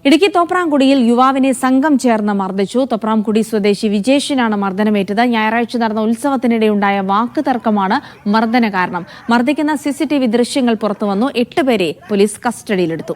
ഇടുക്കി തോപ്രാംകുടിയിൽ യുവാവിനെ സംഘം ചേർന്ന് മർദ്ദിച്ചു. തോപ്രാംകുടി സ്വദേശി വിജേഷിനാണ് മർദ്ദനമേറ്റത്. ഞായറാഴ്ച നടന്ന ഉത്സവത്തിനിടെയുണ്ടായ വാക്കുതർക്കമാണ് മർദ്ദന കാരണം. മർദ്ദിക്കുന്ന സിസിടിവി ദൃശ്യങ്ങൾ പുറത്തുവന്നു. 8 പേരെ പോലീസ് കസ്റ്റഡിയിലെടുത്തു.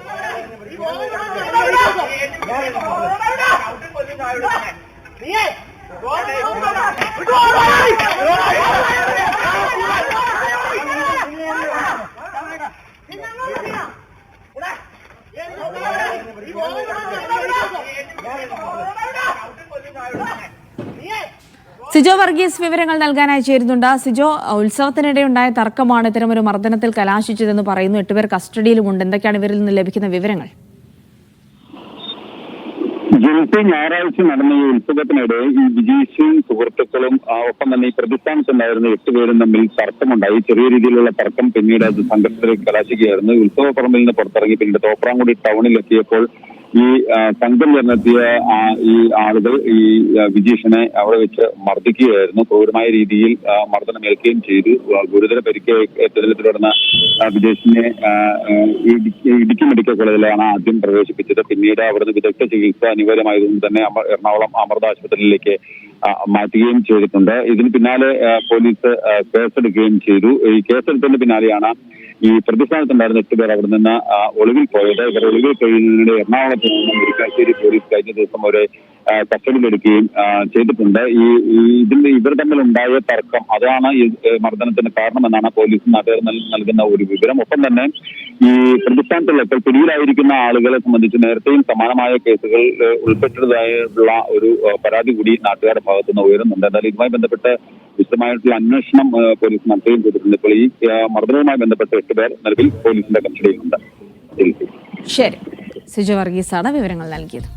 സിജോ വർഗീസ് വിവരങ്ങൾ നൽകാനായി ചേരുന്നുണ്ട്. സിജോ, ഉത്സവത്തിനിടെയുണ്ടായ തർക്കമാണ് ഇത്തരമൊരു മർദ്ദനത്തിൽ കലാശിച്ചതെന്ന് പറയുന്നു. 8 പേർ കസ്റ്റഡിയിലുമുണ്ട്. എന്തൊക്കെയാണ് ഇവരിൽ നിന്ന് ലഭിക്കുന്ന വിവരങ്ങൾ? ഞായറാഴ്ച നടന്ന ഈ ഉത്സവത്തിനിടെ ഈ വിജീഷും സുഹൃത്തുക്കളും ഒപ്പം തന്നെ ഈ പ്രതിസ്ഥാനത്തുണ്ടായിരുന്ന 8 പേരും തമ്മിൽ തർക്കമുണ്ടായി. ചെറിയ രീതിയിലുള്ള തർക്കം പിന്നീട് അത് സംഘർഷത്തിലേക്ക് കലാശിക്കുകയായിരുന്നു. ഉത്സവ പറമ്പിൽ നിന്ന് പുറത്തിറങ്ങി പിന്നീട് തോപ്രാംകുടി ടൗണിലെത്തിയപ്പോൾ ഈ സംഘം ചേർന്നെത്തിയ ഈ ആളുകൾ ഈ വിജീഷിനെ അവിടെ വെച്ച് മർദ്ദിക്കുകയായിരുന്നു. ക്രൂരമായ രീതിയിൽ മർദ്ദനമേൽക്കുകയും ചെയ്തു. ഗുരുതര പരിക്കേറ്റതിനെ തുടർന്ന് വിജീഷിനെ ഇടുക്കി മെഡിക്കൽ കോളേജിലാണ് ആദ്യം പ്രവേശിപ്പിച്ചത്. പിന്നീട് അവിടുന്ന് വിദഗ്ധ ചികിത്സ അനിവാര്യമായതുകൊണ്ട് തന്നെ എറണാകുളം അമൃത ആശുപത്രിയിലേക്ക് മാറ്റുകയും ചെയ്തിട്ടുണ്ട്. ഇതിന് പിന്നാലെ പോലീസ് കേസെടുക്കുകയും ചെയ്തു. ഈ കേസെടുത്തതിന് പിന്നാലെയാണ് ഈ പ്രതിസ്ഥാനത്തുണ്ടായിരുന്ന 8 പേർ അവിടെ നിന്ന് ഒളിവിൽ പോയത്. ഇവർ ഒളിവിൽ കഴിയുന്നതിനിടെ എറണാകുളത്ത് നിന്ന് മുരിക്കാശ്ശേരി പോലീസ് കഴിഞ്ഞ ദിവസം ഒരു കസ്റ്റഡിയിലെടുക്കുകയും ചെയ്തിട്ടുണ്ട്. ഇവർ തമ്മിലുണ്ടായ തർക്കം അതാണ് ഈ മർദ്ദനത്തിന് കാരണമെന്നാണ് പോലീസ് നാട്ടുകാർ നൽകുന്ന ഒരു വിവരം. ഒപ്പം തന്നെ ഈ പ്രതിസ്ഥാനത്തുള്ള പിടിയിലായിരിക്കുന്ന ആളുകളെ സംബന്ധിച്ച് നേരത്തെയും സമാനമായ കേസുകൾ ഉൾപ്പെട്ടതായുള്ള ഒരു പരാതി കൂടി നാട്ടുകാരുടെ ഭാഗത്തുനിന്ന് ഉയരുന്നുണ്ട്. എന്നാൽ ഇതുമായി ബന്ധപ്പെട്ട് വിശദമായിട്ടുള്ള അന്വേഷണം പോലീസ് നടത്തുകയും ചെയ്തിട്ടുണ്ട്. ഇപ്പോൾ ഈ മർദ്ദനവുമായി ബന്ധപ്പെട്ട് 8 പേർ നിലവിൽ പോലീസിന്റെ കസ്റ്റഡിയിലുണ്ട്. ശരി, സിജോ വർഗീസാണ് വിവരങ്ങൾ നൽകിയത്.